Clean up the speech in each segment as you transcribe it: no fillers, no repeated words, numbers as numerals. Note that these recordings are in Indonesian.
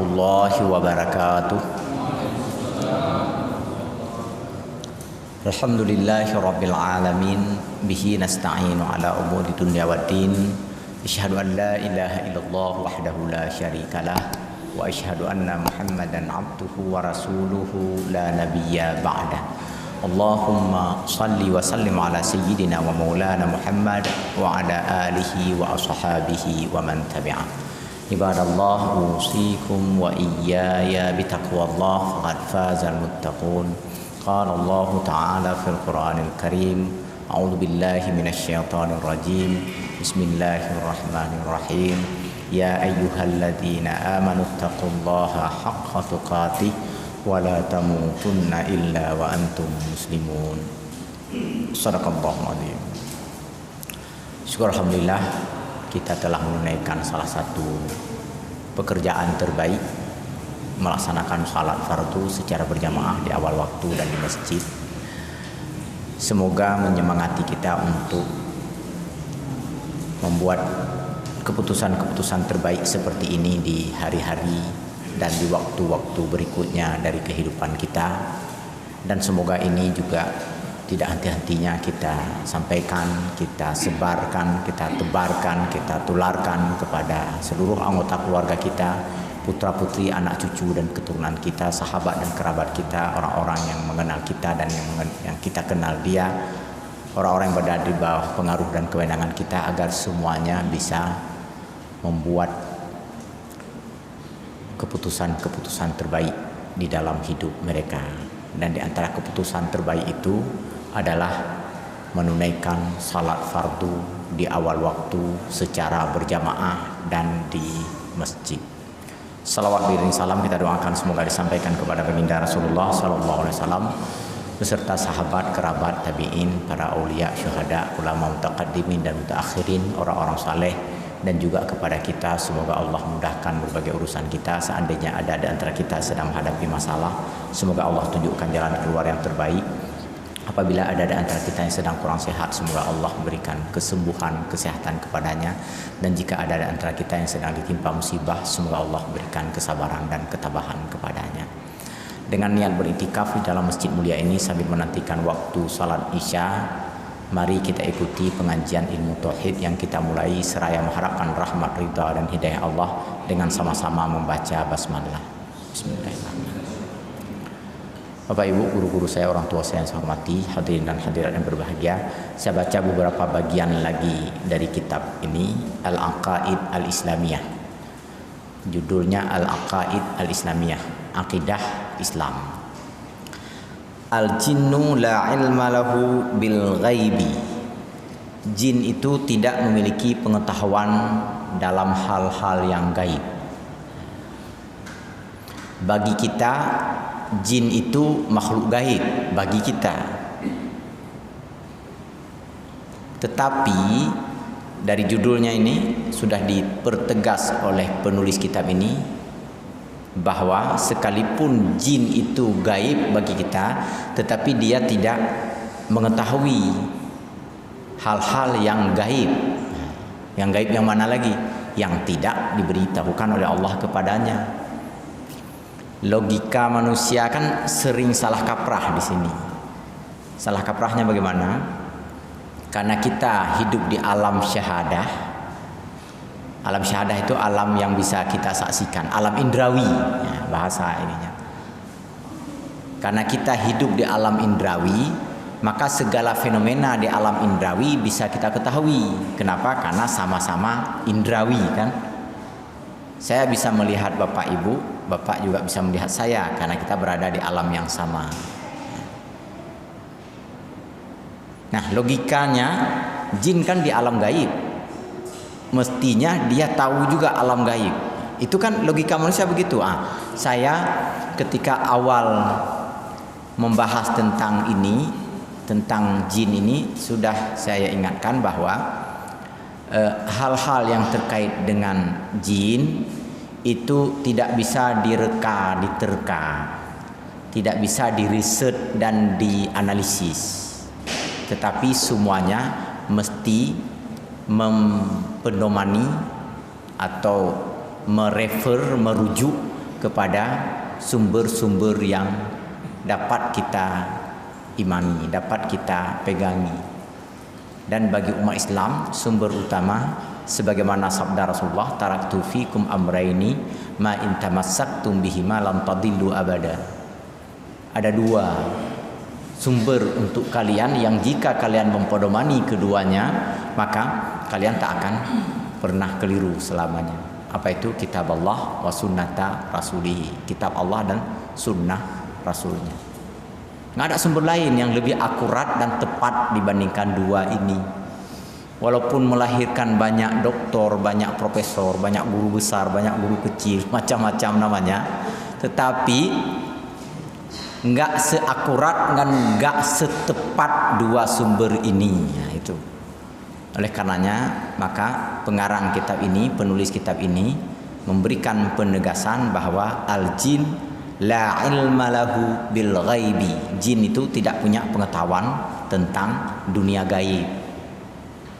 warahmatullahi wabarakatuh. Alhamdulillahi rabbil alamin, bihi nasta'inu ala umuri dunya waddin. Asyhadu an la ilaha illallah wahdahu la syarikalah wa asyhadu anna Muhammadan abduhu wa rasuluhu la nabiyya ba'dah. Allahumma salli wa sallim ala sayyidina wa maulana Muhammad wa ala alihi wa ashabihi wa man tabi'ah. Ibadallah, usikum wa iyaya bitaqwallah, faqad fazal muttaqun. Qala Allah ta'ala fil Qur'anil Karim, a'udzu billahi minasy syaithanir rajim. Bismillahirrahmanirrahim. Ya ayyuhalladzina amanu taqullaha haqqa tuqatih wa la tamutunna illa wa antum muslimun. Shadaqallahul adzim. Syukur alhamdulillah, kita telah menunaikan salah satu pekerjaan terbaik, melaksanakan salat fardu secara berjamaah di awal waktu dan di masjid. Semoga menyemangati kita untuk membuat keputusan-keputusan terbaik seperti ini di hari-hari dan di waktu-waktu berikutnya dari kehidupan kita. Dan semoga ini juga tidak henti-hentinya kita sampaikan, kita sebarkan, kita tebarkan, kita tularkan kepada seluruh anggota keluarga kita, putra-putri, anak cucu dan keturunan kita, sahabat dan kerabat kita, orang-orang yang mengenal kita dan yang kita kenal dia, orang-orang yang berada di bawah pengaruh dan kewenangan kita, agar semuanya bisa membuat keputusan-keputusan terbaik di dalam hidup mereka. Dan di antara keputusan terbaik itu adalah menunaikan salat fardu di awal waktu secara berjamaah dan di masjid. Salawat dan salam kita doakan semoga disampaikan kepada baginda Rasulullah sallallahu alaihi wasallam beserta sahabat, kerabat, tabi'in, para aulia, syuhada, ulama mutaqaddimin dan mutaakhirin, orang-orang saleh, dan juga kepada kita. Semoga Allah mudahkan berbagai urusan kita. Seandainya ada di antara kita sedang menghadapi masalah, semoga Allah tunjukkan jalan keluar yang terbaik. Apabila ada di antara kita yang sedang kurang sehat, semoga Allah berikan kesembuhan, kesehatan kepadanya. Dan jika ada di antara kita yang sedang ditimpa musibah, semoga Allah berikan kesabaran dan ketabahan kepadanya. Dengan niat beriktikaf di dalam masjid mulia ini sambil menantikan waktu salat isya, mari kita ikuti pengajian ilmu tauhid yang kita mulai seraya mengharapkan rahmat, ridha dan hidayah Allah dengan sama-sama membaca basmalah. Bismillahirrahmanirrahim. Bapak Ibu, guru-guru saya, orang tua saya yang saya hormati, hadirin dan hadirat yang berbahagia, saya baca beberapa bagian lagi dari kitab ini, Al-Aqaid Al-Islamiyah. Judulnya Al-Aqaid Al-Islamiyah, Aqidah Islam. Al-jinnu la ilma lahu bil ghaibi. Jin itu tidak memiliki pengetahuan dalam hal-hal yang gaib. Bagi kita, jin itu makhluk gaib bagi kita. Tetapi dari judulnya ini sudah dipertegas oleh penulis kitab ini bahwa sekalipun jin itu gaib bagi kita, tetapi dia tidak mengetahui hal-hal yang gaib. Yang gaib yang mana lagi? Yang tidak diberitahukan oleh Allah kepadanya. Logika manusia kan sering salah kaprah di sini. Salah kaprahnya bagaimana? Karena kita hidup di alam syahadah. Alam syahadah itu alam yang bisa kita saksikan, alam indrawi, ya, bahasa ininya. Karena kita hidup di alam indrawi, maka segala fenomena di alam indrawi bisa kita ketahui. Kenapa? Karena sama-sama indrawi kan. Saya bisa melihat Bapak Ibu, Bapak juga bisa melihat saya, karena kita berada di alam yang sama. Nah, logikanya jin kan di alam gaib, mestinya dia tahu juga alam gaib. Itu kan logika manusia begitu. Saya ketika awal membahas tentang ini, tentang jin ini, sudah saya ingatkan bahwa hal-hal yang terkait dengan jin itu tidak bisa direka, diterka, tidak bisa diriset dan dianalisis, tetapi semuanya mesti mempedomani atau merujuk kepada sumber-sumber yang dapat kita imani, dapat kita pegangi. Dan bagi umat Islam, sumber utama sebagaimana sabda Rasulullah, taraktu fikum amraini ma in tamassaktum bihima lam tadillu abada. Ada dua sumber untuk kalian yang jika kalian mempedomani keduanya, maka kalian tak akan pernah keliru selamanya. Apa itu? Kitab Allah wa sunnata rasulih. Kitab Allah dan sunnah rasulnya. Nggak ada sumber lain yang lebih akurat dan tepat dibandingkan dua ini. Walaupun melahirkan banyak doktor, banyak profesor, banyak guru besar, banyak guru kecil, macam-macam namanya, tetapi nggak seakurat dan nggak setepat dua sumber ini. Nah, itu. Oleh karenanya, maka pengarang kitab ini, penulis kitab ini memberikan penegasan bahwa al-jin la ilma lahu bil ghaibi. Jin itu tidak punya pengetahuan tentang dunia gaib.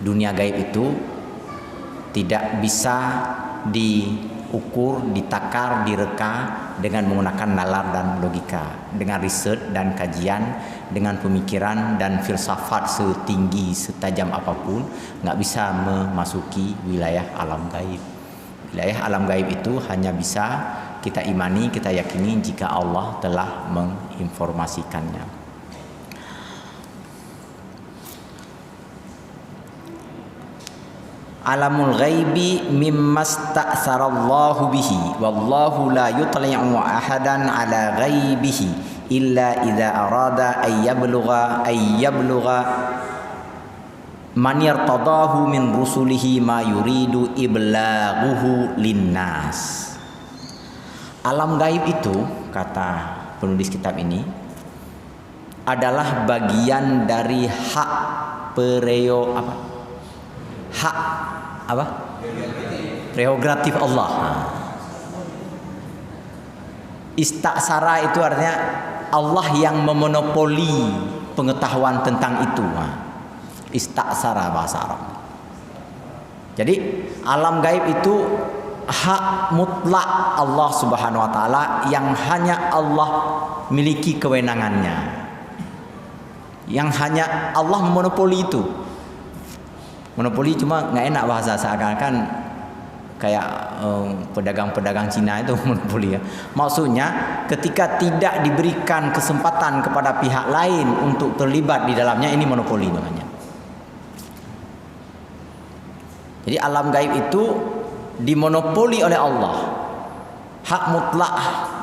Dunia gaib itu tidak bisa diukur, ditakar, direka dengan menggunakan nalar dan logika, dengan riset dan kajian, dengan pemikiran dan filsafat setinggi setajam apapun, nggak bisa memasuki wilayah alam gaib. Wilayah alam gaib itu hanya bisa kita imani, kita yakini jika Allah telah menginformasikannya. Alamul ghaibi mimmasta'sarallahu bihi wallahu la yutli'u ahadan ala ghaibihi illa idza arada ay yablugha man yartadahu min rusulihi ma yuridu iblaghuhu linnas. Alam gaib itu, kata penulis kitab ini, adalah bagian dari hak prerogatif Allah. Istaksara itu artinya Allah yang memonopoli pengetahuan tentang itu. Istaksara bahasa Arab. Jadi alam gaib itu hak mutlak Allah Subhanahu wa taala yang hanya Allah miliki kewenangannya. Yang hanya Allah memonopoli itu. Monopoli cuma nggak enak bahasa, seakan-akan kayak pedagang-pedagang Cina itu monopoli ya. Maksudnya ketika tidak diberikan kesempatan kepada pihak lain untuk terlibat di dalamnya, ini monopoli namanya. Jadi alam gaib itu dimonopoli oleh Allah. Hak mutlak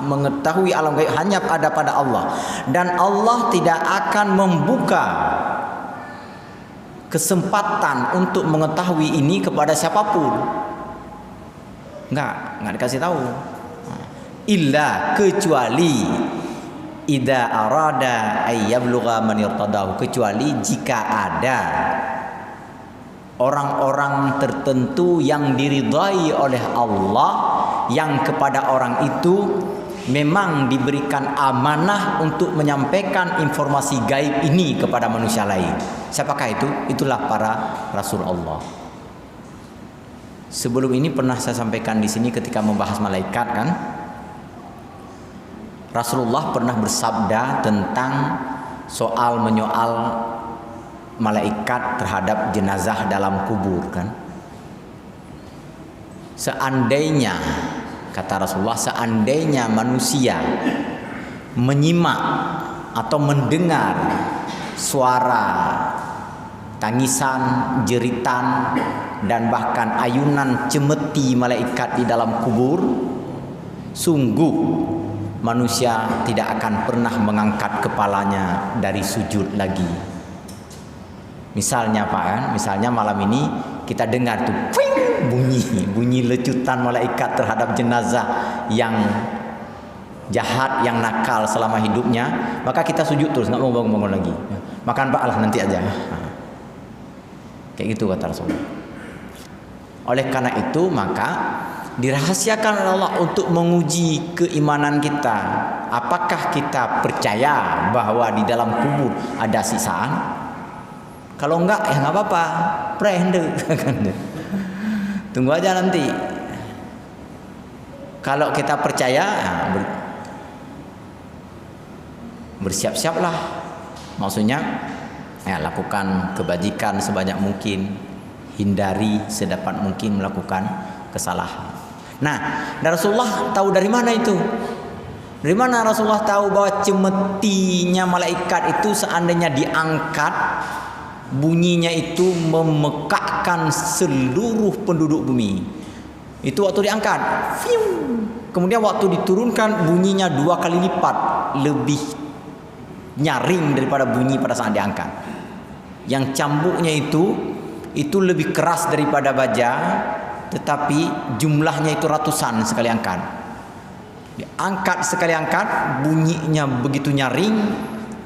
mengetahui alam gaib hanya ada pada Allah, dan Allah tidak akan membuka kesempatan untuk mengetahui ini kepada siapapun. Enggak dikasih tahu. Illa, kecuali idza arada ay yablugha man yartadahu, kecuali jika ada orang-orang tertentu yang diridhai oleh Allah, yang kepada orang itu memang diberikan amanah untuk menyampaikan informasi gaib ini kepada manusia lain. Siapakah itu? Itulah para Rasul Allah. Sebelum ini pernah saya sampaikan di sini ketika membahas malaikat kan. Rasulullah pernah bersabda tentang soal menyoal malaikat terhadap jenazah dalam kubur kan. Seandainya, kata Rasulullah, seandainya manusia menyimak atau mendengar suara tangisan, jeritan, dan bahkan ayunan cemeti malaikat di dalam kubur, sungguh manusia tidak akan pernah mengangkat kepalanya dari sujud lagi. Misalnya Pak kan, misalnya malam ini kita dengar tuh bunyi lecutan malaikat terhadap jenazah yang jahat, yang nakal selama hidupnya, maka kita sujud terus, nggak mau bangun-bangun lagi. Makan Pak lah nanti aja. Kayak gitu kata Rasulullah. Oleh karena itu maka dirahasiakan oleh Allah untuk menguji keimanan kita. Apakah kita percaya bahwa di dalam kubur ada siksaan? Kalau enggak ya nggak apa-apa, prende. Tunggu aja nanti. Kalau kita percaya, bersiap-siaplah. Maksudnya, lakukan kebajikan sebanyak mungkin, hindari sedapat mungkin melakukan kesalahan. Nah, dan Rasulullah tahu dari mana itu? Dari mana Rasulullah tahu bahwa cemetinya malaikat itu seandainya diangkat, bunyinya itu memekakkan seluruh penduduk bumi. Itu waktu diangkat. Kemudian waktu diturunkan bunyinya 2 kali lipat lebih nyaring daripada bunyi pada saat diangkat. Yang cambuknya itu lebih keras daripada baja, tetapi jumlahnya itu ratusan sekali angkat. Diangkat sekali angkat, bunyinya begitu nyaring,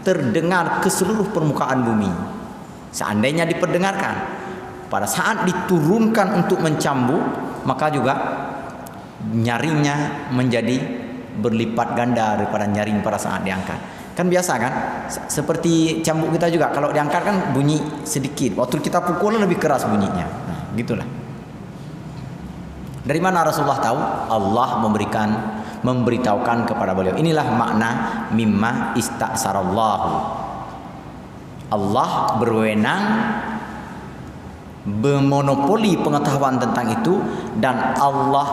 terdengar ke seluruh permukaan bumi. Seandainya diperdengarkan, pada saat diturunkan untuk mencambuk, maka juga nyaringnya menjadi berlipat ganda daripada nyaring pada saat diangkat. Kan biasa kan, seperti cambuk kita juga, kalau diangkat kan bunyi sedikit, waktu kita pukul lebih keras bunyinya. Nah, gitulah. Dari mana Rasulullah tahu? Allah memberitahukan kepada beliau. Inilah makna mimma istasarallahu. Allah berwenang memonopoli pengetahuan tentang itu, dan Allah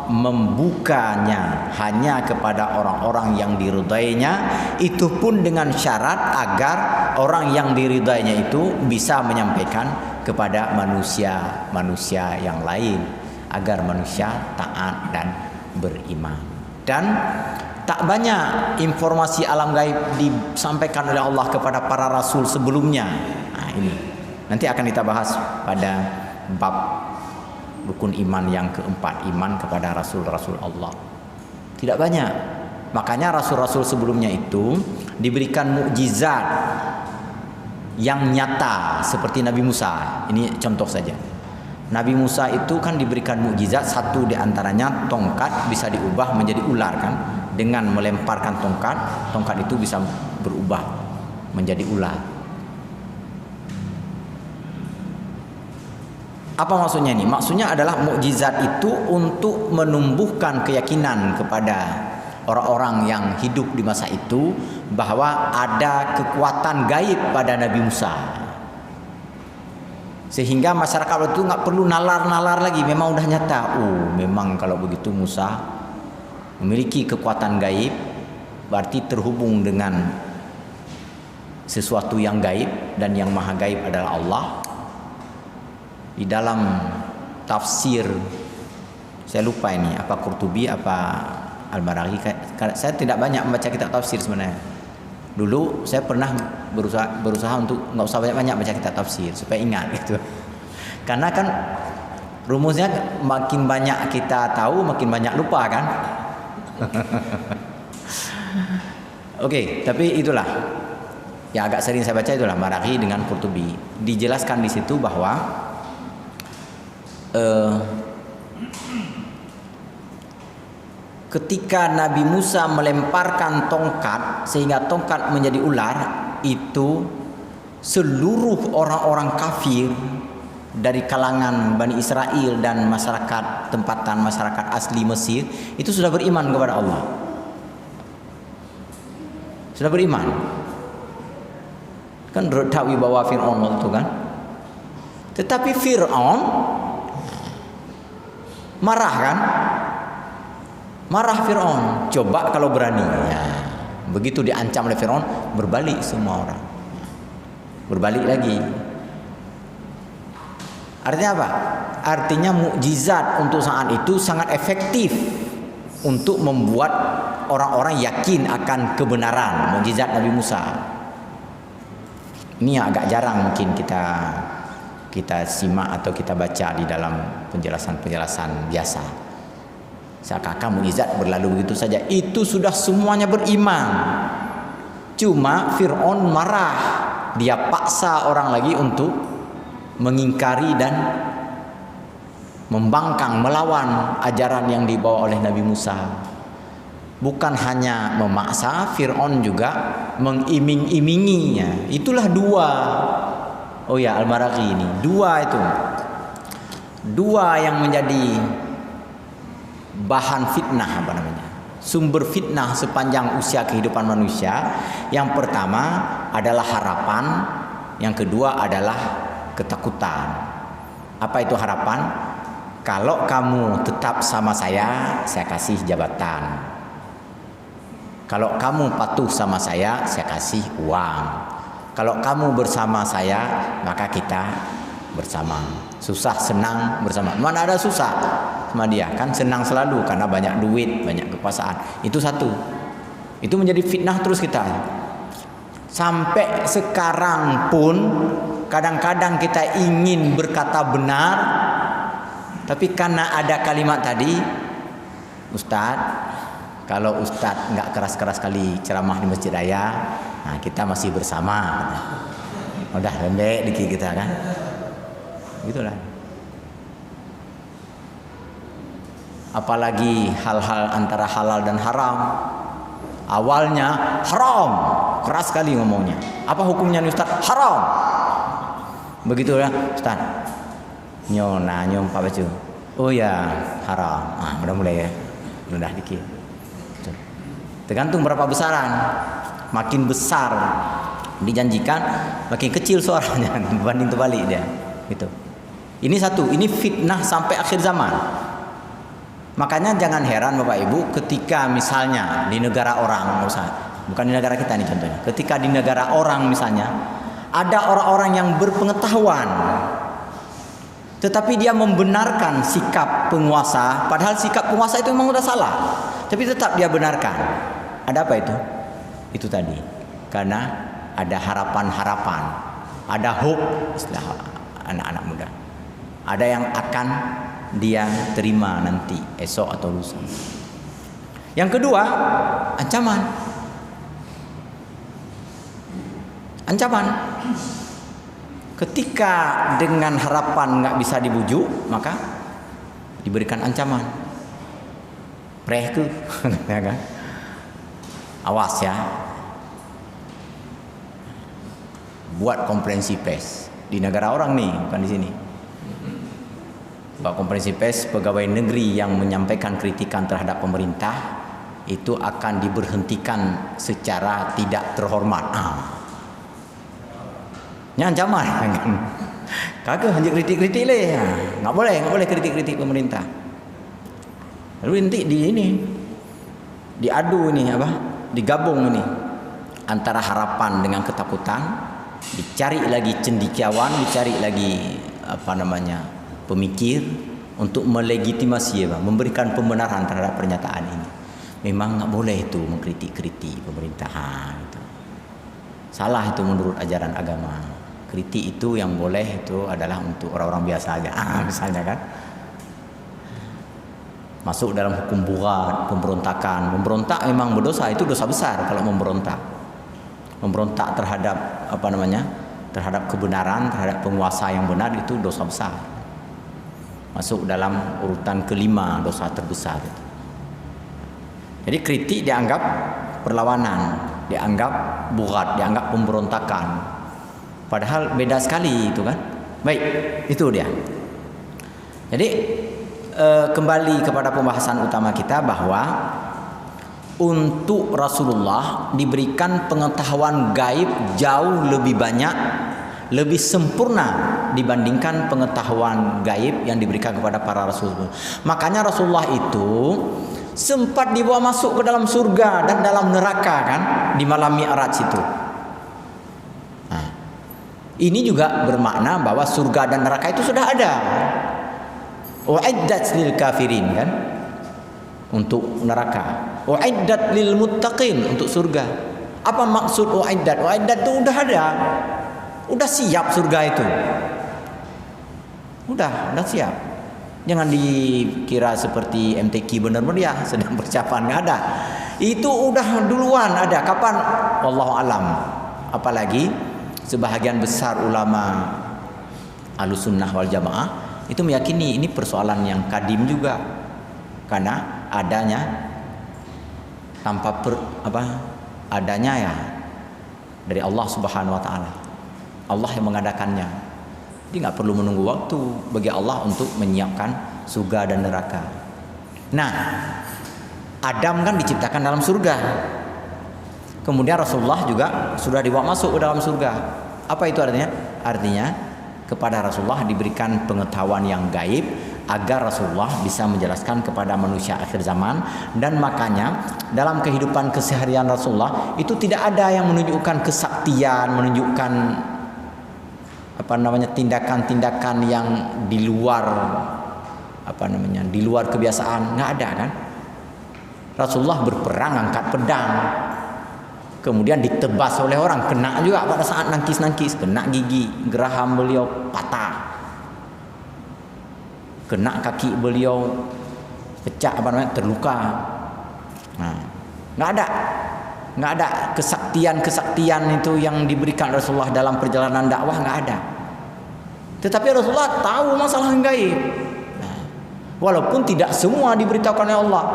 membukanya hanya kepada orang-orang yang diridainya, itu pun dengan syarat agar orang yang diridainya itu bisa menyampaikan kepada manusia yang lain, agar manusia taat dan beriman. Dan tak banyak informasi alam gaib disampaikan oleh Allah kepada para rasul sebelumnya. Nah, ini nanti akan kita bahas pada bab rukun iman yang keempat, iman kepada rasul-rasul Allah. Tidak banyak. Makanya rasul-rasul sebelumnya itu diberikan mukjizat yang nyata seperti Nabi Musa. Ini contoh saja. Nabi Musa itu kan diberikan mukjizat, satu di antaranya tongkat bisa diubah menjadi ular kan. Dengan melemparkan tongkat itu bisa berubah menjadi ular. Apa maksudnya ini? Maksudnya adalah mukjizat itu untuk menumbuhkan keyakinan kepada orang-orang yang hidup di masa itu bahwa ada kekuatan gaib pada Nabi Musa. Sehingga masyarakat itu nggak perlu nalar-nalar lagi, memang udah nyata. Oh, memang kalau begitu Musa memiliki kekuatan gaib, berarti terhubung dengan sesuatu yang gaib, dan yang maha gaib adalah Allah. Di dalam tafsir, saya lupa ini apa Qurtubi apa Al-Maraghi, saya tidak banyak membaca kitab tafsir sebenarnya. Dulu saya pernah berusaha untuk nggak usah banyak baca kitab tafsir supaya ingat gitu. Karena kan rumusnya makin banyak kita tahu makin banyak lupa kan. Oke, tapi itulah yang agak sering saya baca, itulah Maraghi dengan Qurtubi. Dijelaskan di situ bahwa ketika Nabi Musa melemparkan tongkat sehingga tongkat menjadi ular, itu seluruh orang-orang kafir dari kalangan Bani Israel dan masyarakat tempatan, masyarakat asli Mesir itu sudah beriman kepada Allah. Sudah beriman. Kan tahu bahwa Fir'aun itu kan. Tetapi Fir'aun marah kan? Marah Fir'aun. Coba kalau berani. Ya. Begitu diancam oleh Fir'aun, berbalik semua orang. Berbalik lagi. Artinya apa? Artinya mukjizat untuk saat itu sangat efektif untuk membuat orang-orang yakin akan kebenaran mukjizat Nabi Musa. Ini yang agak jarang mungkin kita simak atau kita baca di dalam penjelasan-penjelasan biasa. Seakan-akan mukjizat berlalu begitu saja. Itu sudah semuanya beriman. Cuma Fir'aun marah. Dia paksa orang lagi untuk mengingkari dan membangkang, melawan ajaran yang dibawa oleh Nabi Musa. Bukan hanya memaksa, Fir'aun juga mengiming-iminginya. Itulah dua. Oh ya, Al-Maraghi ini. Dua itu. Dua yang menjadi bahan fitnah sumber fitnah sepanjang usia kehidupan manusia. Yang pertama adalah harapan, yang kedua adalah ketakutan. Apa itu harapan? Kalau kamu tetap sama saya kasih jabatan. Kalau kamu patuh sama saya kasih uang. Kalau kamu bersama saya, maka kita bersama. Susah senang bersama. Mana ada susah sama dia? Kan senang selalu karena banyak duit, banyak kekuasaan. Itu satu. Itu menjadi fitnah terus kita. Sampai sekarang pun kadang-kadang kita ingin berkata benar, tapi karena ada kalimat tadi, Ustadz, kalau Ustadz nggak keras-keras kali ceramah di Masjid Raya, nah kita masih bersama. Udah lembek dikit kita kan, gitulah. Apalagi hal-hal antara halal dan haram. Awalnya haram, keras sekali ngomongnya. Apa hukumnya nih Ustaz? Haram. Begitu ya Ustaz. Nyom Pak Bacu. Oh ya haram. Udah mulai ya. Udah dikit. Tergantung berapa besaran. Makin besar dijanjikan, makin kecil suaranya dibanding terbalik dia. Gitu. Ini satu. Ini fitnah sampai akhir zaman. Makanya jangan heran Bapak Ibu ketika misalnya di negara orang, bukan di negara kita nih contohnya, ketika di negara orang misalnya ada orang-orang yang berpengetahuan tetapi dia membenarkan sikap penguasa, padahal sikap penguasa itu memang sudah salah, tapi tetap dia benarkan. Ada apa itu? Itu tadi, karena ada harapan-harapan, ada hope istilah anak-anak muda, ada yang akan dia terima nanti esok atau lusa. Yang kedua, ancaman. Ketika dengan harapan nggak bisa dibujuk, maka diberikan ancaman. Prehku, ya kan? Awas ya. Buat konferensi pers di negara orang nih, bukan di sini. Bahwa konferensi pers pegawai negeri yang menyampaikan kritikan terhadap pemerintah itu akan diberhentikan secara tidak terhormat. Ini ancaman kan? Kagak hanya kritik-kritik leh. Nggak boleh kritik-kritik pemerintah. Lalu nanti diadu ini digabung ini antara harapan dengan ketakutan, dicari lagi cendekiawan, dicari lagi pemikir untuk melegitimasi memberikan pembenaran terhadap pernyataan ini. Memang nggak boleh itu mengkritik-kritik pemerintahan. Salah itu menurut ajaran agama. Kritik itu yang boleh itu adalah untuk orang-orang biasa aja. Misalnya kan, masuk dalam hukum bugat, pemberontakan. Memberontak memang berdosa, itu dosa besar kalau memberontak. Memberontak terhadap terhadap kebenaran, terhadap penguasa yang benar itu dosa besar. Masuk dalam urutan kelima dosa terbesar itu. Jadi kritik dianggap perlawanan, dianggap bugat, dianggap pemberontakan. Padahal beda sekali itu kan. Baik, itu dia. Jadi kembali kepada pembahasan utama kita bahwa untuk Rasulullah diberikan pengetahuan gaib jauh lebih banyak, lebih sempurna dibandingkan pengetahuan gaib yang diberikan kepada para rasul. Makanya Rasulullah itu sempat dibawa masuk ke dalam surga dan dalam neraka kan di malam Mi'raj itu. Nah, ini juga bermakna bahwa surga dan neraka itu sudah ada. Uiddat lil kafirin kan untuk neraka. Uiddat lil muttaqin untuk surga. Apa maksud uiddat? Uiddat itu udah ada. Udah siap surga itu. Udah siap. Jangan dikira seperti MTQ benar meriah sedang persiapan, nggak ada. Itu udah duluan ada. Kapan? Wallahu alam. Apalagi sebahagian besar ulama Ahlussunnah wal Jamaah itu meyakini ini persoalan yang kadim juga. Karena adanya adanya ya dari Allah Subhanahu wa taala. Allah yang mengadakannya. Jadi nggak perlu menunggu waktu bagi Allah untuk menyiapkan surga dan neraka. Nah, Adam kan diciptakan dalam surga. Kemudian Rasulullah juga sudah dibawa masuk ke dalam surga. Apa itu artinya? Artinya kepada Rasulullah diberikan pengetahuan yang gaib agar Rasulullah bisa menjelaskan kepada manusia akhir zaman. Dan makanya dalam kehidupan keseharian Rasulullah itu tidak ada yang menunjukkan kesaktian, menunjukkan tindakan-tindakan yang di luar di luar kebiasaan. Nggak ada kan? Rasulullah berperang angkat pedang, kemudian ditebas oleh orang, kena juga pada saat nangkis, kena gigi, geraham beliau patah, kena kaki beliau pecah terluka. Nah, nggak ada kesaktian itu yang diberikan Rasulullah dalam perjalanan dakwah, nggak ada. Tetapi Rasulullah tahu masalah yang gaib. Nah, walaupun tidak semua diberitahukan oleh Allah.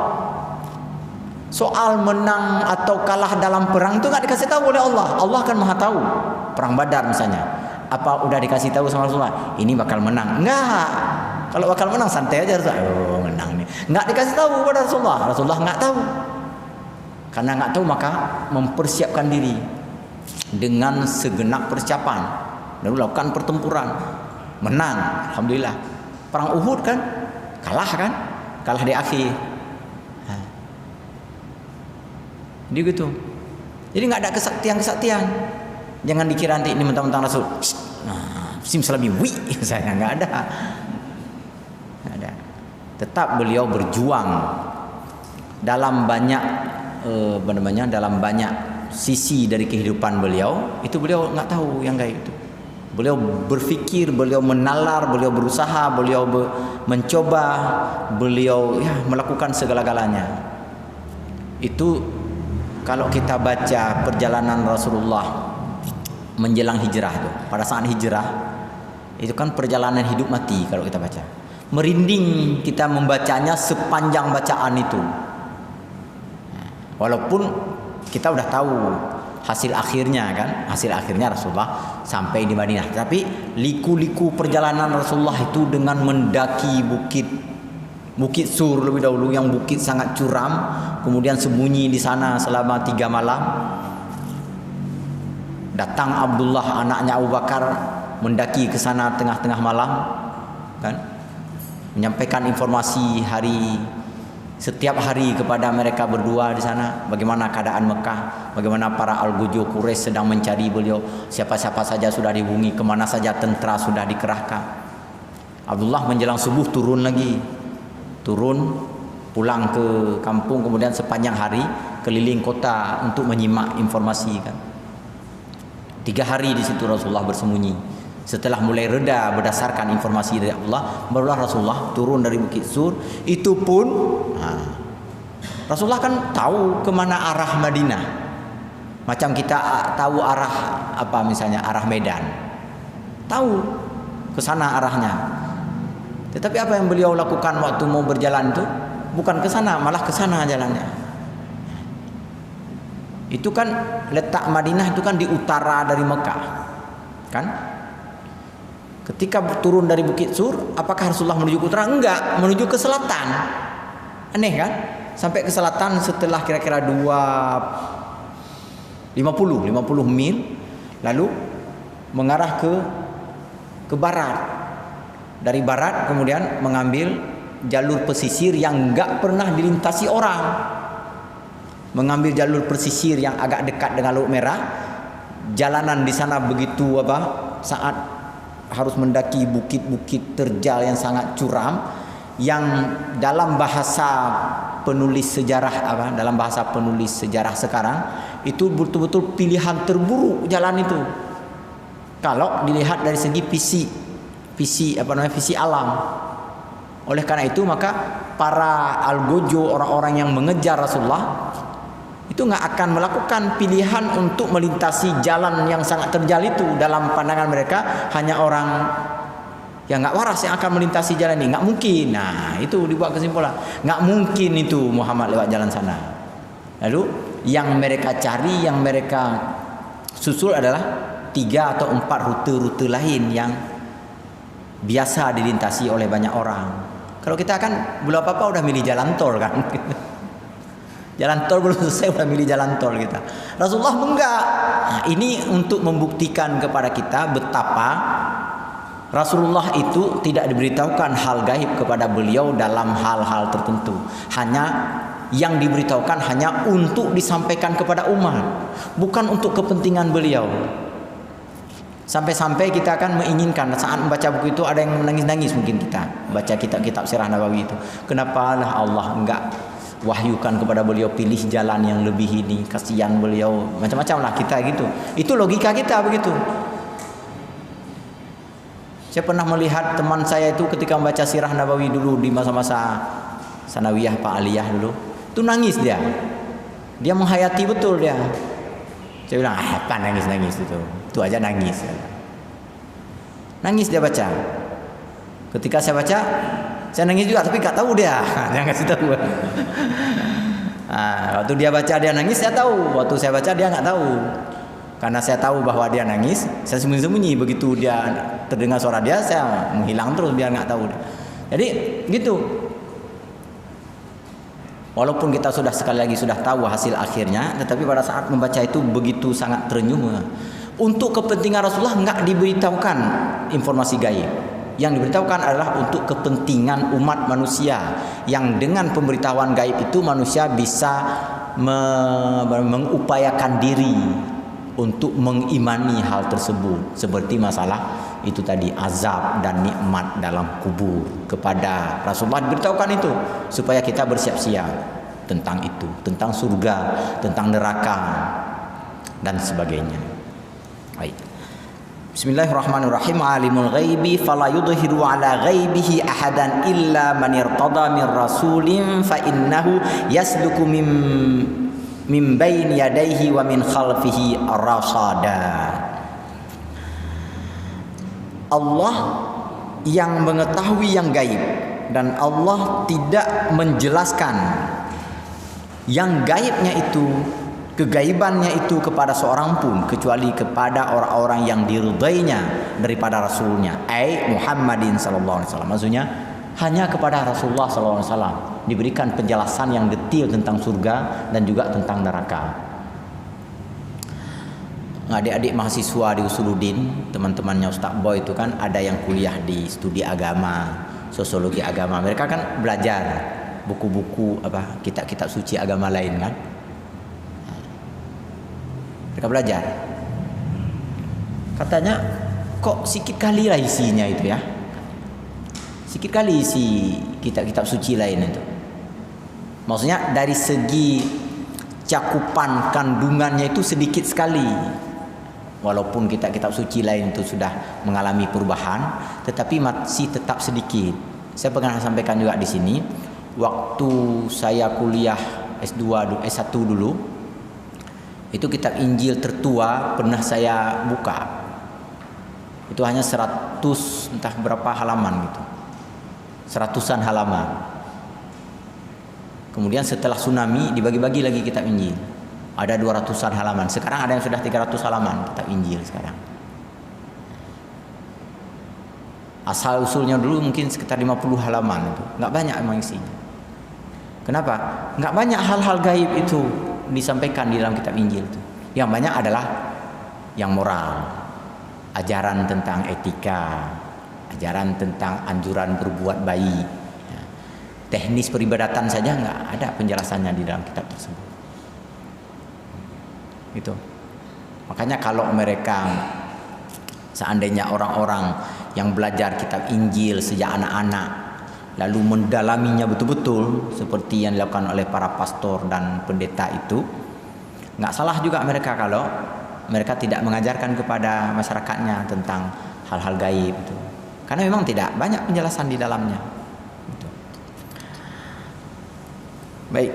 Soal menang atau kalah dalam perang itu nggak dikasih tahu oleh Allah. Allah kan maha tahu. Perang Badar misalnya, apa udah dikasih tahu sama Rasulullah? Ini bakal menang? Enggak. Kalau bakal menang santai aja Rasulullah. Menang nih. Nggak dikasih tahu kepada Rasulullah. Rasulullah nggak tahu. Karena nggak tahu maka mempersiapkan diri dengan segenap persiapan lalu lakukan pertempuran, menang. Alhamdulillah. Perang Uhud kan kalah di akhir. Jadi gitu. Jadi nggak ada kesaktian. Jangan dikira nanti ini mentang-mentang Rasul. Simsalabim, saya nggak ada. Tetap beliau berjuang dalam banyak dalam banyak sisi dari kehidupan beliau. Itu beliau nggak tahu yang gaib itu. Beliau berpikir, beliau menalar, beliau berusaha, beliau mencoba, beliau melakukan segala-galanya. Itu kalau kita baca perjalanan Rasulullah menjelang hijrah itu, pada saat hijrah itu kan perjalanan hidup mati kalau kita baca. Merinding kita membacanya sepanjang bacaan itu. Walaupun kita udah tahu hasil akhirnya kan, hasil akhirnya Rasulullah sampai di Madinah. Tapi liku-liku perjalanan Rasulullah itu dengan mendaki Bukit Sur lebih dahulu, yang bukit sangat curam, kemudian sembunyi di sana selama 3 malam. Datang Abdullah anaknya Abu Bakar mendaki ke sana tengah-tengah malam, kan? Menyampaikan informasi setiap hari kepada mereka berdua di sana, bagaimana keadaan Mekah, bagaimana para Al-Gujo Quraisy sedang mencari beliau, siapa-siapa saja sudah dihubungi, kemana saja tentara sudah dikerahkan. Abdullah menjelang subuh turun pulang ke kampung, kemudian sepanjang hari keliling kota untuk menyimak informasi kan. 3 hari di situ Rasulullah bersembunyi. Setelah mulai reda berdasarkan informasi dari Allah, barulah Rasulullah turun dari Bukit Sur. Itu pun Rasulullah kan tahu kemana arah Madinah. Macam kita tahu arah misalnya arah Medan, tahu ke sana arahnya. Tetapi apa yang beliau lakukan waktu mau berjalan itu bukan ke sana, malah ke sana jalannya. Itu kan letak Madinah itu kan di utara dari Mekah. Kan? Ketika turun dari Bukit Sur, apakah Rasulullah menuju ke utara? Enggak, menuju ke selatan. Aneh kan? Sampai ke selatan setelah kira-kira 50 mil, lalu mengarah ke barat. Dari barat kemudian mengambil jalur pesisir yang enggak pernah dilintasi orang. Mengambil jalur pesisir yang agak dekat dengan Laut Merah. Jalanan di sana begitu saat harus mendaki bukit-bukit terjal yang sangat curam, yang dalam bahasa penulis sejarah sekarang itu betul-betul pilihan terburuk jalan itu. Kalau dilihat dari segi visi alam. Oleh karena itu maka para Al-Gojo, orang-orang yang mengejar Rasulullah itu nggak akan melakukan pilihan untuk melintasi jalan yang sangat terjal itu. Dalam pandangan mereka hanya orang yang nggak waras yang akan melintasi jalan ini. Nggak mungkin. Nah itu dibuat kesimpulan, nggak mungkin itu Muhammad lewat jalan sana. Lalu yang mereka cari, yang mereka susul adalah 3 atau 4 rute-rute lain yang biasa dilintasi oleh banyak orang. Kalau kita kan belum apa-apa udah milih jalan tol kan. Jalan tol belum selesai udah milih jalan tol kita. Rasulullah enggak. Nah, ini untuk membuktikan kepada kita betapa Rasulullah itu tidak diberitahukan hal gaib kepada beliau dalam hal-hal tertentu. Hanya yang diberitahukan hanya untuk disampaikan kepada umat, bukan untuk kepentingan beliau. Sampai-sampai kita akan menginginkan saat membaca buku itu ada yang menangis-nangis mungkin kita baca kitab-kitab Sirah Nabawi itu. Kenapa lah Allah enggak wahyukan kepada beliau pilih jalan yang lebih ini, kasihan beliau, macam-macam lah kita gitu. Itu logika kita begitu. Saya pernah melihat teman saya itu ketika membaca Sirah Nabawi dulu di masa-masa sanawiyah Pak Aliyah dulu, itu nangis dia. Dia menghayati betul dia. Saya bilang, apa nangis-nangis itu? Itu aja nangis. Nangis dia baca. Ketika saya baca, saya nangis juga, tapi gak tahu dia. Dia ngasih tahu. Nah, waktu dia baca dia nangis, saya tahu. Waktu saya baca dia nggak tahu. Karena saya tahu bahwa dia nangis, saya sembunyi-sembunyi. Begitu dia terdengar suara dia, saya menghilang terus biar nggak tahu. Jadi gitu. Walaupun kita sudah sekali lagi sudah tahu hasil akhirnya, tetapi pada saat membaca itu begitu sangat terenyuh. Untuk kepentingan Rasulullah nggak diberitahukan informasi gaib. Yang diberitahukan adalah untuk kepentingan umat manusia, yang dengan pemberitahuan gaib itu manusia bisa mengupayakan diri untuk mengimani hal tersebut, seperti masalah itu tadi azab dan nikmat dalam kubur. Kepada Rasulullah diberitahukan itu supaya kita bersiap-siap tentang itu, tentang surga, tentang neraka dan sebagainya. Baik. Bismillahirrahmanirrahim. Alimul ghaibi fala yudhiru ala ghaibihi ahadan illa man irtada min rasulin fa innahu yasluku min baini yadayhi wa min khalfihi rasada. Allah yang mengetahui yang gaib, dan Allah tidak menjelaskan yang gaibnya itu, kegaibannya itu kepada seorang pun kecuali kepada orang-orang yang diridainya daripada Rasulnya, Muhammadin sallallahu alaihi wasallam. Maksudnya hanya kepada Rasulullah sallallahu alaihi wasallam diberikan penjelasan yang detail tentang surga dan juga tentang neraka. Adik-adik mahasiswa di Usuluddin, teman-temannya Ustaz Boy itu kan ada yang kuliah di studi agama, sosiologi agama. Mereka kan belajar buku-buku kitab-kitab suci agama lain kan. Mereka belajar. Katanya kok sikit kali lah isinya itu ya. Sikit kali isi kitab-kitab suci lain itu. Maksudnya dari segi cakupan kandungannya itu sedikit sekali. Walaupun kitab-kitab suci lain itu sudah mengalami perubahan, tetapi masih tetap sedikit. Saya pernah sampaikan juga di sini, waktu saya kuliah S2, S1 dulu, itu kitab Injil tertua pernah saya buka. Itu hanya 100 entah berapa halaman gitu. 100-an halaman. Kemudian setelah tsunami dibagi-bagi lagi kitab Injil. Ada 200-an halaman. Sekarang ada yang sudah 300 halaman kitab Injil sekarang. Asal usulnya dulu mungkin sekitar 50 halaman itu. Enggak banyak emang isinya. Kenapa? Enggak banyak hal-hal gaib itu disampaikan di dalam kitab Injil itu. Yang banyak adalah yang moral. Ajaran tentang etika, ajaran tentang anjuran berbuat baik. Teknis peribadatan saja enggak ada penjelasannya di dalam kitab tersebut. Gitu. Makanya kalau mereka seandainya orang-orang yang belajar kitab Injil sejak anak-anak lalu mendalaminya betul-betul seperti yang dilakukan oleh para pastor dan pendeta itu, nggak salah juga mereka kalau mereka tidak mengajarkan kepada masyarakatnya tentang hal-hal gaib itu. Karena memang tidak banyak penjelasan di dalamnya. Gitu. Baik.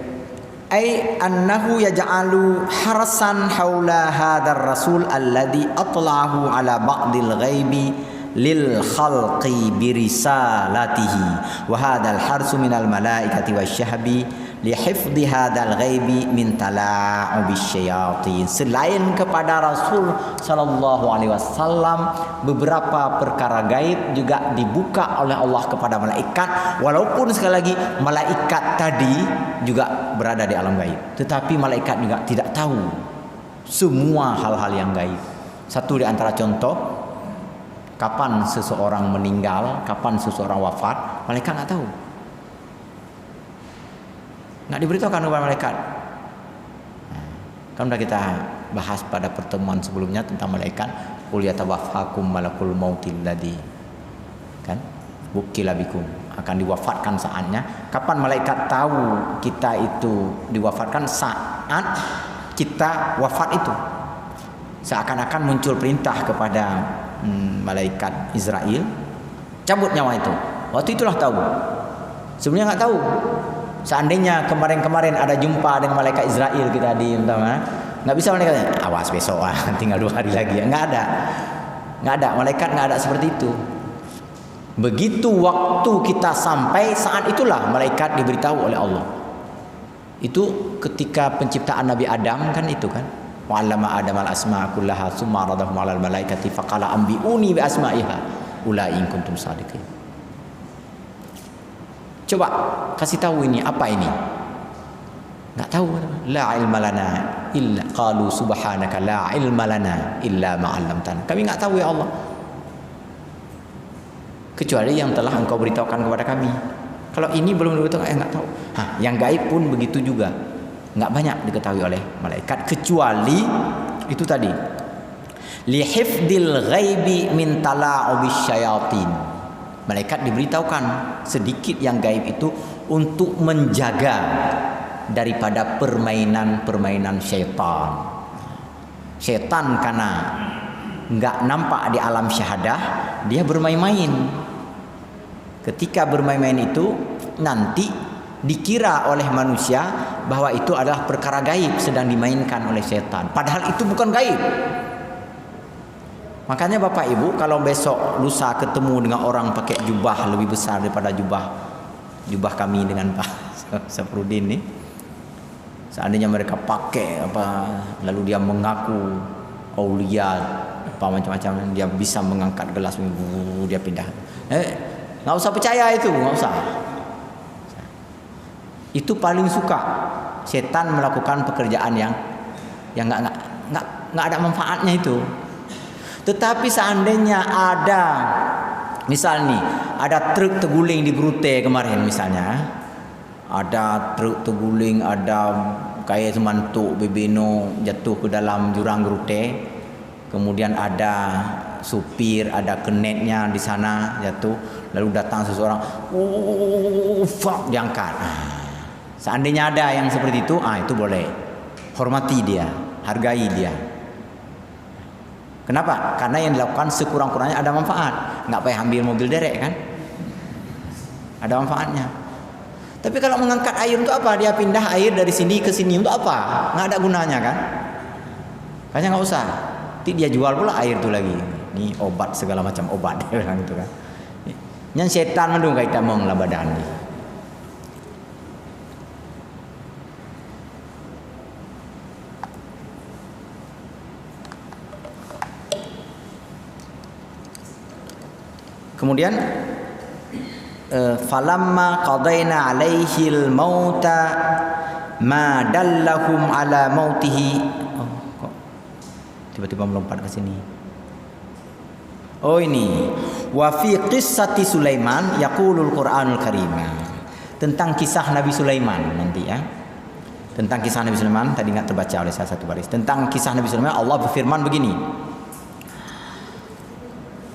Ay annahu yaj'alu harasan haula hadzal rasul alladhi atla'ahu ala ba'dil ghaibi lil khalqi birisalatihi wa hadzal harsu minal malaikati wasyahbi li hifdhi hadzal ghaibi min tala'ubis syayatin. Selain kepada Rasul sallallahu alaihi wasallam, beberapa perkara gaib juga dibuka oleh Allah kepada malaikat, walaupun sekali lagi malaikat tadi juga berada di alam gaib, tetapi malaikat juga tidak tahu semua hal-hal yang gaib. Satu di antara contoh, kapan seseorang meninggal, kapan seseorang wafat, malaikat nggak tahu. Nggak diberitahukan kepada malaikat. Kan sudah kita bahas pada pertemuan sebelumnya tentang malaikat. Qul yatawaffakum malakul mautil ladzi, kan, wukila bikum, akan diwafatkan saatnya. Kapan malaikat tahu kita itu diwafatkan? Saat kita wafat itu. Seakan-akan muncul perintah kepada malaikat Israel, cabut nyawa itu. Waktu itulah tahu. Sebelumnya nggak tahu. Seandainya kemarin-kemarin ada jumpa dengan malaikat Israel kita di nggak bisa malaikat, awas besok tinggal 2 hari lagi. Nggak ada malaikat, nggak ada seperti itu. Begitu waktu kita sampai, saat itulah malaikat diberitahu oleh Allah. Itu ketika penciptaan Nabi Adam kan itu kan. Wa 'allama Adam al-asma'a kullaha tsumma 'aradahum 'alal malaikati faqala anbi'uni bi asma'iha ulai in kuntum shadiqin. Coba kasih tahu ini apa ini? Enggak tahu. La ilma lana illa qalu subhanaka la ilma lana illa ma 'allamtana. Kami enggak tahu ya Allah, kecuali yang telah Engkau beritahukan kepada kami. Kalau ini belum diberitahukan, enggak tahu. Yang gaib pun begitu juga. Enggak banyak diketahui oleh malaikat, kecuali itu tadi. Li hifdil ghaibi min tala'ubis syayatin. Malaikat diberitahukan sedikit yang gaib itu untuk menjaga daripada permainan-permainan syaitan. Syaitan karena enggak nampak di alam syahadah, dia bermain-main. Ketika bermain-main itu nanti dikira oleh manusia bahwa itu adalah perkara gaib sedang dimainkan oleh setan, padahal itu bukan gaib. Makanya Bapak Ibu, kalau besok lusa ketemu dengan orang pakai jubah lebih besar daripada jubah kami dengan Pak Safrudin nih, seandainya mereka pakai lalu dia mengaku aulia macam-macam, dia bisa mengangkat gelas, dia pindah, nggak usah percaya itu, nggak usah. Itu paling suka setan melakukan pekerjaan yang nggak ada manfaatnya itu. Tetapi seandainya ada, misal nih, ada truk terguling di Brute kemarin misalnya, ada truk terguling, ada kayak semantuk bebeno jatuh ke dalam jurang Brute, kemudian ada supir, ada kenetnya di sana jatuh, lalu datang seseorang, diangkat. Seandainya ada yang seperti itu, itu boleh. Hormati dia, hargai dia. Kenapa? Karena yang dilakukan sekurang-kurangnya ada manfaat. Nggak payah ambil mobil derek kan? Ada manfaatnya. Tapi kalau mengangkat air untuk apa? Dia pindah air dari sini ke sini untuk apa? Nggak ada gunanya kan? Kayaknya nggak usah. Nanti dia jual pula air itu lagi. Ini obat, segala macam obat dia bilang gitu kan. Yang setan mendung kaitan menglabadan ni. Kemudian falamma qadaina alaihil mauta ma dallahum ala mautihi. Kok tiba-tiba melompat ke sini. Ini wa fi qissati Sulaiman yaqulul Qur'anul Karim. Tentang kisah Nabi Sulaiman nanti ya. Tentang kisah Nabi Sulaiman tadi enggak terbaca oleh saya satu baris. Tentang kisah Nabi Sulaiman Allah berfirman begini.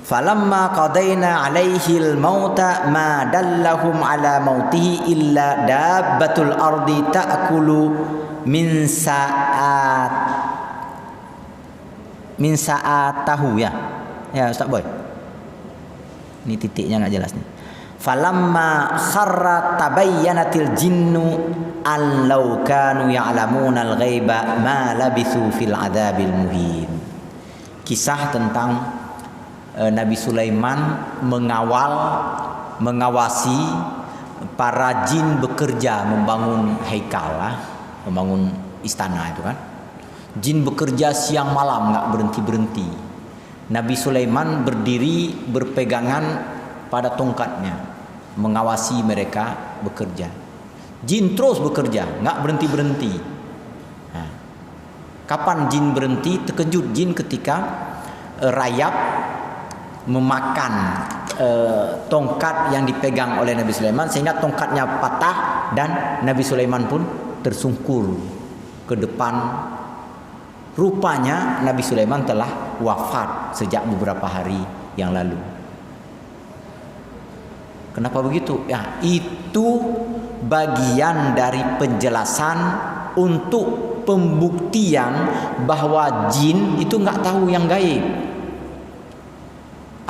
Falamma qadaina alaihil mauta ma dallahum ala mautihi illa dabbatul ardi ta'kulu min sa'atahu ya. Ya Ustaz Boy. Ini titiknya enggak jelas nih. Falamma kharra tabayyanatil jinnu an law kanu ya'lamuna al-ghaiba ma labithu fil adzabil muhin. Kisah tentang Nabi Sulaiman mengawasi para jin bekerja membangun haikal, membangun istana itu kan. Jin bekerja siang malam nggak berhenti. Nabi Sulaiman berdiri berpegangan pada tongkatnya mengawasi mereka bekerja. Jin terus bekerja nggak berhenti. Nah, kapan jin berhenti? Terkejut jin ketika rayap memakan tongkat yang dipegang oleh Nabi Sulaiman sehingga tongkatnya patah dan Nabi Sulaiman pun tersungkur ke depan. Rupanya Nabi Sulaiman telah wafat sejak beberapa hari yang lalu. Kenapa begitu? Ya, itu bagian dari penjelasan untuk pembuktian bahwa jin itu nggak tahu yang gaib.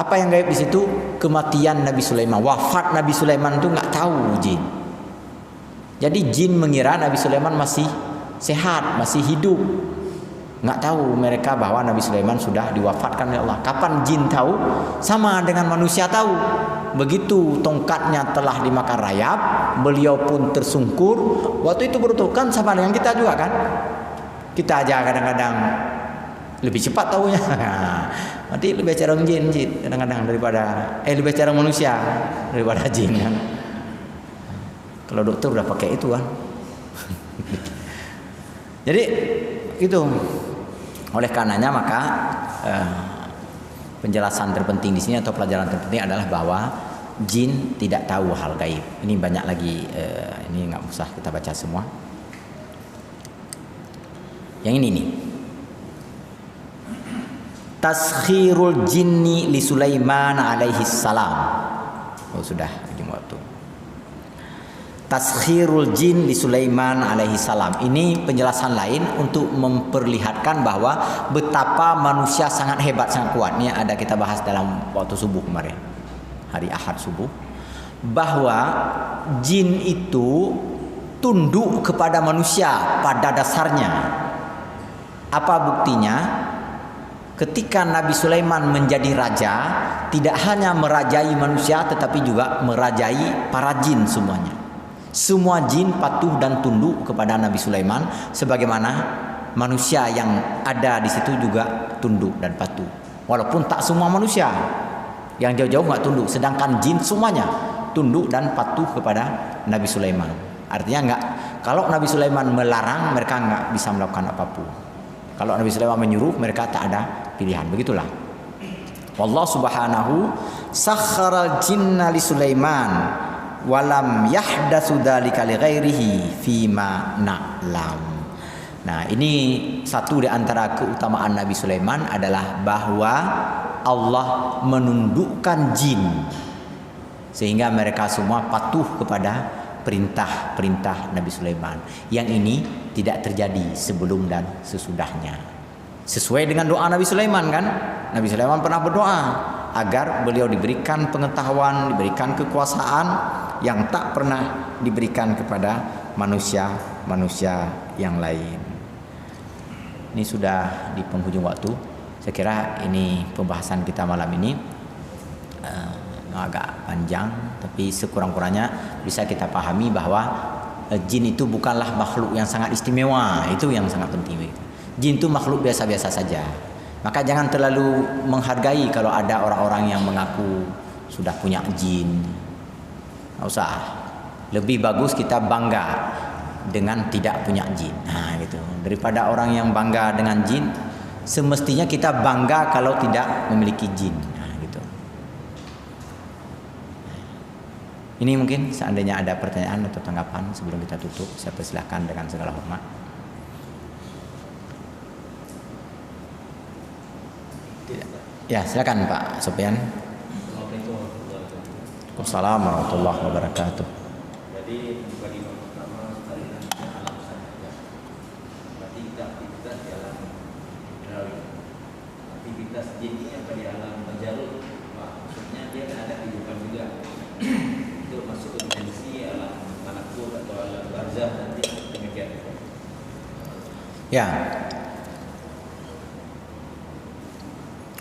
Apa yang gaib di situ? Kematian Nabi Sulaiman, wafat Nabi Sulaiman itu nggak tahu jin. Jadi jin mengira Nabi Sulaiman masih sehat, masih hidup. Nggak tahu mereka bahwa Nabi Sulaiman sudah diwafatkan oleh Allah. Kapan jin tahu? Sama dengan manusia tahu. Begitu tongkatnya telah dimakan rayap, beliau pun tersungkur. Waktu itu bertukan sama dengan kita juga kan. Kita aja kadang-kadang lebih cepat tahunya. Nanti lebih cara jin kadang-kadang daripada lebih cara manusia daripada jin kan. Kalau dokter udah pakai itu kan. Jadi itu. Oleh karenanya maka penjelasan terpenting di sini atau pelajaran terpenting adalah bahwa jin tidak tahu hal gaib. Ini banyak lagi, ini nggak usah kita baca semua. Yang ini nih. Taskhirul jinni li Sulaiman alaihi salam. Oh sudah ujung waktu. Taskhirul jin li Sulaiman alaihi salam. Ini penjelasan lain untuk memperlihatkan bahwa betapa manusia sangat hebat, sangat kuat. Ini ada kita bahas dalam waktu subuh kemarin, hari Ahad subuh, bahwa jin itu tunduk kepada manusia pada dasarnya. Apa buktinya? Ketika Nabi Sulaiman menjadi raja, tidak hanya merajai manusia tetapi juga merajai para jin semuanya. Semua jin patuh dan tunduk kepada Nabi Sulaiman sebagaimana manusia yang ada di situ juga tunduk dan patuh. Walaupun tak semua manusia yang jauh-jauh nggak tunduk, sedangkan jin semuanya tunduk dan patuh kepada Nabi Sulaiman. Artinya nggak, kalau Nabi Sulaiman melarang mereka nggak bisa melakukan apapun. Kalau Nabi Sulaiman menyuruh mereka tak ada pilihan. Begitulah. Allah Subhanahu sakharal jinna li Sulaiman walam yahdatsu dzalika li ghairihi fima na'lam. Nah, ini satu di antara keutamaan Nabi Sulaiman adalah bahwa Allah menundukkan jin sehingga mereka semua patuh kepada perintah-perintah Nabi Sulaiman. Yang ini tidak terjadi sebelum dan sesudahnya. Sesuai dengan doa Nabi Sulaiman kan? Nabi Sulaiman pernah berdoa agar beliau diberikan pengetahuan, diberikan kekuasaan yang tak pernah diberikan kepada manusia yang lain. Ini sudah di penghujung waktu. Saya kira ini pembahasan kita malam ini agak panjang, tapi sekurang-kurangnya bisa kita pahami bahwa jin itu bukanlah makhluk yang sangat istimewa. Itu yang sangat penting. Jin itu makhluk biasa-biasa saja. Maka jangan terlalu menghargai kalau ada orang-orang yang mengaku sudah punya jin. Nggak usah. Lebih bagus kita bangga dengan tidak punya jin. Nah, gitu. Daripada orang yang bangga dengan jin, semestinya kita bangga kalau tidak memiliki jin. Nah, gitu. Ini mungkin seandainya ada pertanyaan atau tanggapan sebelum kita tutup, saya persilahkan dengan segala hormat. Tidak. Ya, silakan Pak Sopyan. Waalaikumsalam warahmatullahi wabarakatuh. Jadi bagi pertama alam saja. Berarti aktivitas di alam mineral. Aktivitas jin ini apa di alam tajarut? Maksudnya dia kan ada kehidupan juga. Itu masuk ke dimensi alam malakut atau alam barzah nanti demikian. Ya.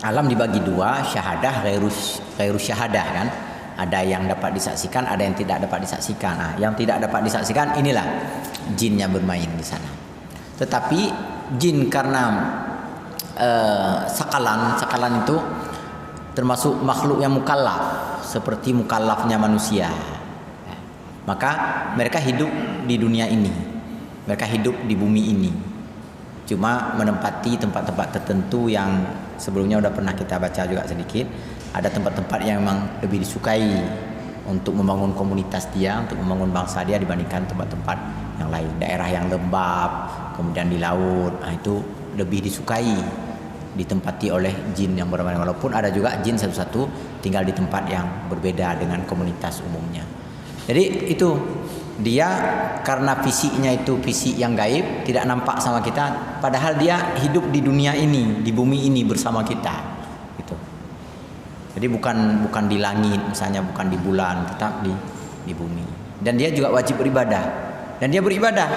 alam dibagi dua, syahadah, ghairu syahadah kan. Ada yang dapat disaksikan, ada yang tidak dapat disaksikan. Nah, yang tidak dapat disaksikan inilah jinnya bermain di sana. Tetapi jin karena sakalan itu termasuk makhluk yang mukallaf, seperti mukallafnya manusia. Maka mereka hidup di dunia ini, mereka hidup di bumi ini, cuma menempati tempat-tempat tertentu yang sebelumnya udah pernah kita baca juga sedikit. Ada tempat-tempat yang memang lebih disukai untuk membangun komunitas dia, untuk membangun bangsa dia dibandingkan tempat-tempat yang lain. Daerah yang lembab, kemudian di laut, itu lebih disukai ditempati oleh jin yang bermain. Walaupun ada juga jin satu-satu tinggal di tempat yang berbeda dengan komunitas umumnya. Jadi itu dia karena fisiknya itu fisik yang gaib, tidak nampak sama kita, padahal dia hidup di dunia ini, di bumi ini bersama kita. Gitu. Jadi bukan di langit, misalnya bukan di bulan, tetap di bumi. Dan dia juga wajib beribadah. Dan dia beribadah.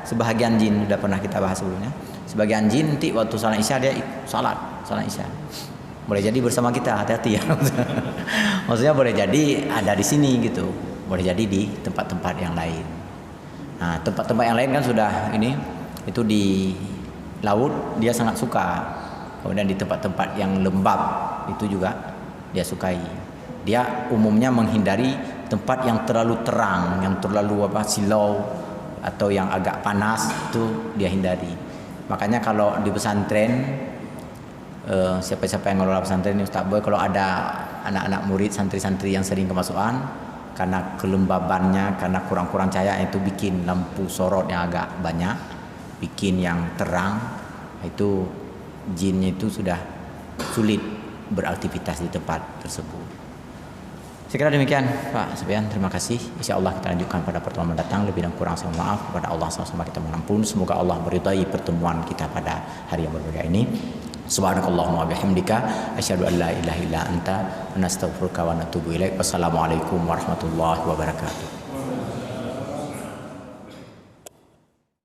Sebahagian jin sudah pernah kita bahas sebelumnya. Sebagian jin nanti waktu salat Isya dia salat Isya. Boleh jadi bersama kita, hati-hati ya. Maksudnya boleh jadi ada di sini gitu. Boleh jadi di tempat-tempat yang lain. Nah, tempat-tempat yang lain kan sudah ini, itu di laut dia sangat suka. Kemudian di tempat-tempat yang lembab itu juga dia sukai. Dia umumnya menghindari tempat yang terlalu terang, yang terlalu silau atau yang agak panas, itu dia hindari. Makanya kalau di pesantren, siapa-siapa yang ngelola pesantren ini Ustaz Boy, kalau ada anak-anak murid santri-santri yang sering kemasukan karena kelembabannya, karena kurang-kurang cahaya, itu bikin lampu sorot yang agak banyak, bikin yang terang, itu jinnya itu sudah sulit beraktivitas di tempat tersebut. Sekira demikian Pak Sufyan, terima kasih. InsyaAllah kita lanjutkan pada pertemuan mendatang. Lebih dan kurang saya mohon maaf. Kepada Allah sama-sama kita mengampun. Semoga Allah meridai pertemuan kita pada hari yang berbeda ini. Subhanakallahumma bihamdika asyhadu an la ilaha illa anta nastaghfiruka wa natubu ilaik. Wassalamualaikum warahmatullahi wabarakatuh.